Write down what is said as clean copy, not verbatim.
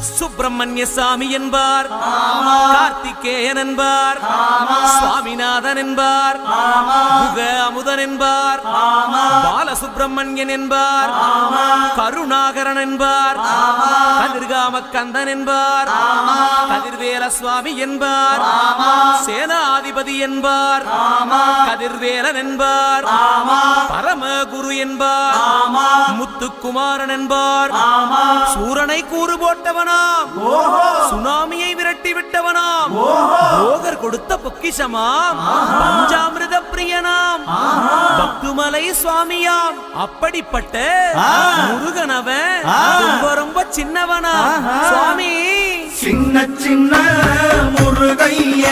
சுப்பிரமணிய சாமி என்பார், கார்த்திகேயன் என்பார், சுவாமிநாதன் என்பார், முக அமுதன் என்பார், பாலசுப்பிரமணியன் என்பார், கருணாகரன் என்பார், கதிர்காம கந்தன் என்பார், கதிர்வேல சுவாமி என்பார், சேனாதிபதி என்பார், கதிர்வேலன் என்பார், பரமகுரு என்பார், முத்துக்குமாரன் என்பார், சூரனை கூறு போட்டவனாம், சுனாமியை விரட்டி விட்டவனாம், போகர் கொடுத்த பொக்கிஷமாம், பஞ்சாமிர்த பிரியனாம், பக்துமலை சுவாமியாம். அப்படிப்பட்ட முருகனவன் ரொம்ப ரொம்ப சின்னவனா சுவாமி, சின்ன சின்ன முருகைய